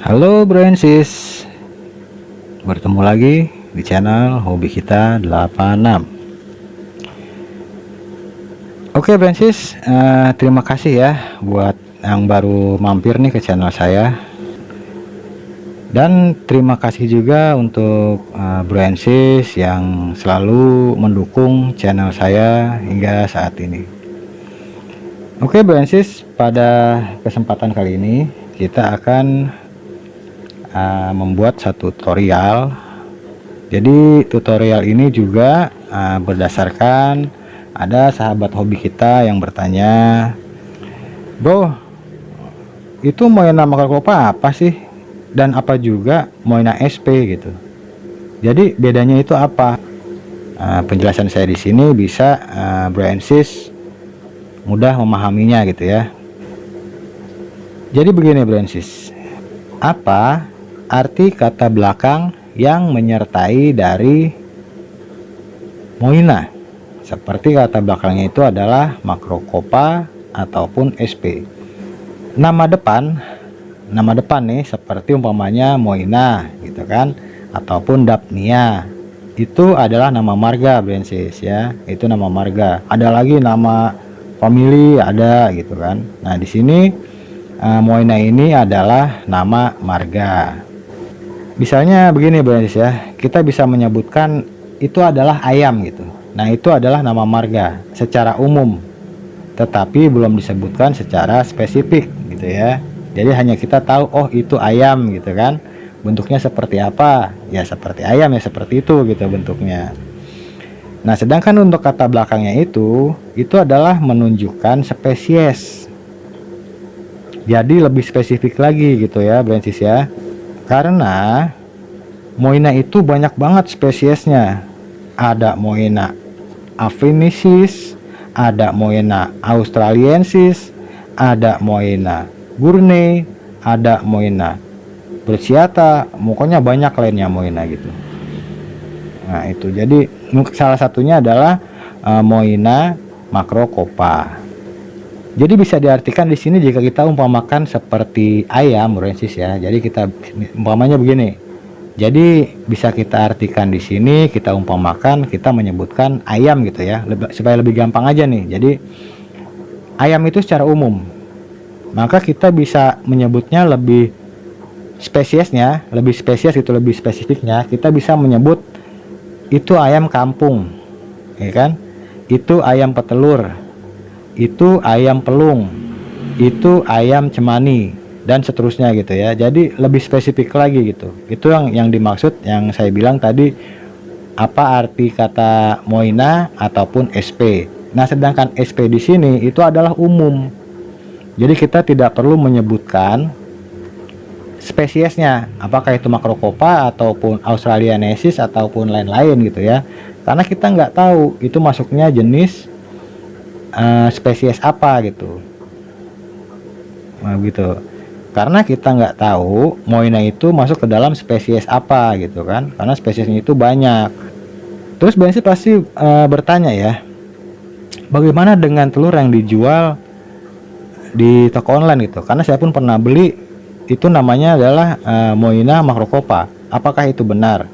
Halo Bransis, bertemu lagi di channel Hobi Kita 86. Oke Bransis, terima kasih ya buat yang baru mampir nih ke channel saya. Dan terima kasih juga untuk Bransis yang selalu mendukung channel saya hingga saat ini. Oke Bransis, pada kesempatan kali ini kita akan membuat satu tutorial. Jadi tutorial ini juga berdasarkan ada sahabat hobi kita yang bertanya, bro, itu Moina Makrokopa apa sih, dan apa juga Moina SP gitu. Jadi bedanya itu apa? Penjelasan saya di sini bisa Bransis mudah memahaminya gitu ya. Jadi begini Bransis, apa arti kata belakang yang menyertai dari Moina? Seperti kata belakangnya itu adalah Makrokopa ataupun SP. Nama depan nih, seperti umpamanya Moina gitu kan, ataupun Dapnia, itu adalah nama marga Bransis ya, itu nama marga. Ada lagi nama family ada gitu kan. Nah di sini Moina ini adalah nama marga. Misalnya begini Bransis ya, kita bisa menyebutkan itu adalah ayam gitu. Nah itu adalah nama marga secara umum, tetapi belum disebutkan secara spesifik gitu ya. Jadi hanya kita tahu oh itu ayam gitu kan, bentuknya seperti apa ya, seperti ayam ya, seperti itu gitu bentuknya. Nah sedangkan untuk kata belakangnya itu adalah menunjukkan spesies. Jadi lebih spesifik lagi gitu ya Bransis ya, karena Moina itu banyak banget spesiesnya. Ada Moina aviensis, ada Moina australiensis, ada Moina gurney, ada Moina bruciata, pokoknya banyak lainnya Moina gitu. Nah itu jadi salah satunya adalah Moina Makrokopa. Jadi bisa diartikan di sini jika kita umpamakan seperti ayam Bransis ya. Jadi kita umpamanya begini. Jadi bisa kita artikan di sini, kita umpamakan, kita menyebutkan ayam gitu ya, supaya lebih gampang aja nih. Jadi ayam itu secara umum, maka kita bisa menyebutnya lebih spesiesnya, lebih spesies itu lebih spesifiknya, kita bisa menyebut itu ayam kampung, ya kan? Itu ayam petelur, itu ayam pelung, itu ayam cemani, dan seterusnya gitu ya. Jadi lebih spesifik lagi gitu. Itu yang dimaksud yang saya bilang tadi, apa arti kata Moina ataupun SP. Nah sedangkan SP di sini itu adalah umum, jadi kita tidak perlu menyebutkan spesiesnya, apakah itu Makrokopa ataupun australiensis ataupun lain-lain gitu ya, karena kita nggak tahu itu masuknya jenis spesies apa gitu. Nah gitu, karena kita nggak tahu Moina itu masuk ke dalam spesies apa gitu kan, karena spesiesnya itu banyak. Terus Bransis pasti bertanya ya, bagaimana dengan telur yang dijual di toko online gitu, karena saya pun pernah beli, itu namanya adalah Moina Makrokopa. Apakah itu benar?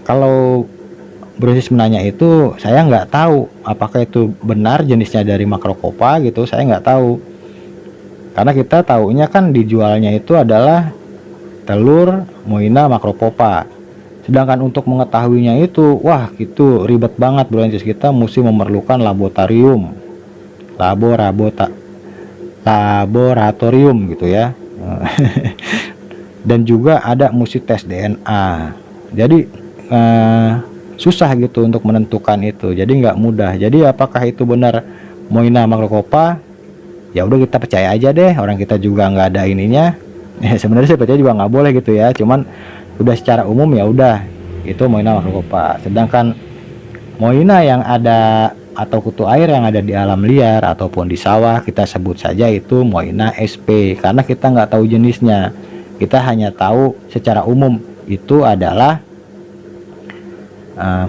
Kalau Bransis menanya itu, saya nggak tahu apakah itu benar jenisnya dari Makrokopa gitu, saya nggak tahu. Karena kita taunya kan dijualnya itu adalah telur Moina Makrokopa. Sedangkan untuk mengetahuinya itu, wah gitu ribet banget Bransis, kita mesti memerlukan laboratorium gitu ya. Dan juga ada mesti tes DNA. Jadi susah gitu untuk menentukan itu. Jadi nggak mudah. Jadi apakah itu benar Moina Makrokopa? Ya udah kita percaya aja deh, orang kita juga nggak ada ininya. Sebenarnya saya percaya juga nggak boleh gitu ya, cuman udah secara umum ya udah itu Moina Makrokopa. Sedangkan Moina yang ada atau kutu air yang ada di alam liar ataupun di sawah, kita sebut saja itu Moina SP, karena kita nggak tahu jenisnya, kita hanya tahu secara umum itu adalah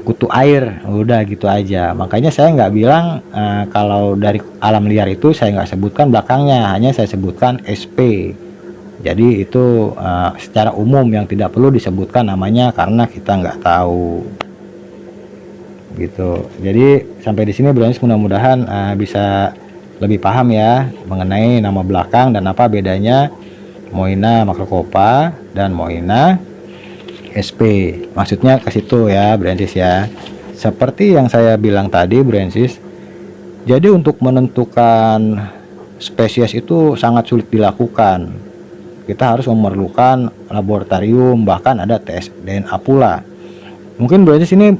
kutu air, udah gitu aja. Makanya saya nggak bilang kalau dari alam liar itu saya nggak sebutkan belakangnya, hanya saya sebutkan SP Jadi itu secara umum yang tidak perlu disebutkan namanya karena kita nggak tahu gitu. Jadi sampai di sini Brownies mudah-mudahan bisa lebih paham ya mengenai nama belakang dan apa bedanya Moina Macrocopa dan Moina SP. Maksudnya ke situ ya Brownies ya. Seperti yang saya bilang tadi Brownies, jadi untuk menentukan spesies itu sangat sulit dilakukan. Kita harus memerlukan laboratorium, bahkan ada tes DNA pula. Mungkin Brownies ini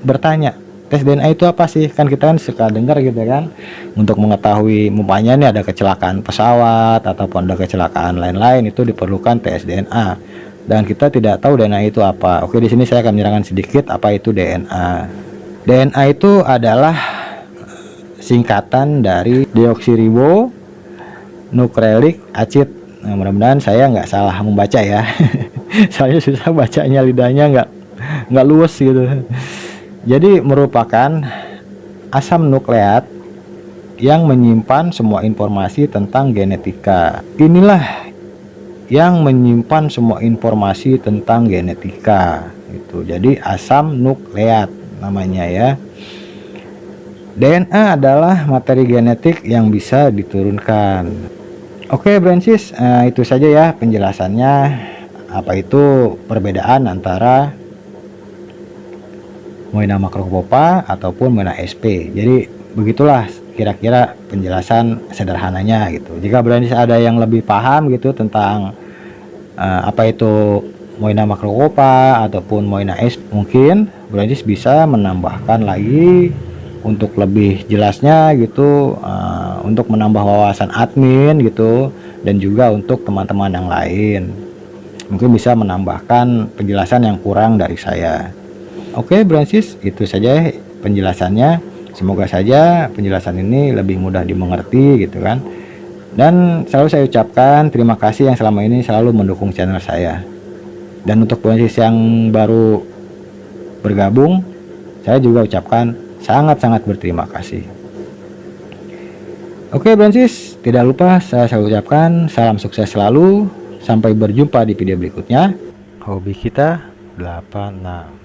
bertanya, tes DNA itu apa sih? Kan kita kan suka dengar gitu kan, untuk mengetahui umpamanya nih ada kecelakaan pesawat ataupun ada kecelakaan lain-lain, itu diperlukan tes DNA. Dan kita tidak tahu DNA itu apa. Oke, di sini saya akan menerangkan sedikit apa itu DNA. DNA itu adalah singkatan dari deoksiribonukleic acid. Nah, mudah-mudahan saya nggak salah membaca ya. Soalnya susah bacanya, lidahnya nggak luwes gitu. Jadi merupakan asam nukleat yang menyimpan semua informasi tentang genetika. Inilah yang menyimpan semua informasi tentang genetika itu. Jadi asam nukleat namanya ya. DNA adalah materi genetik yang bisa diturunkan. Oke Brownies, itu saja ya penjelasannya apa itu perbedaan antara Moina Macrocopa ataupun Moina SP. Jadi begitulah kira-kira penjelasan sederhananya gitu. Jika Brownies ada yang lebih paham gitu tentang apa itu Moina Macrocopa ataupun Moina SP, mungkin Brownies bisa menambahkan lagi untuk lebih jelasnya gitu, untuk menambah wawasan admin gitu, dan juga untuk teman-teman yang lain mungkin bisa menambahkan penjelasan yang kurang dari saya. Oke Brownies, itu saja penjelasannya. Semoga saja penjelasan ini lebih mudah dimengerti gitu kan. Dan selalu saya ucapkan terima kasih yang selama ini selalu mendukung channel saya. Dan untuk Brownies yang baru bergabung, saya juga ucapkan sangat-sangat berterima kasih. Oke Brownies, tidak lupa saya selalu ucapkan salam sukses selalu. Sampai berjumpa di video berikutnya. Hobi kita 86.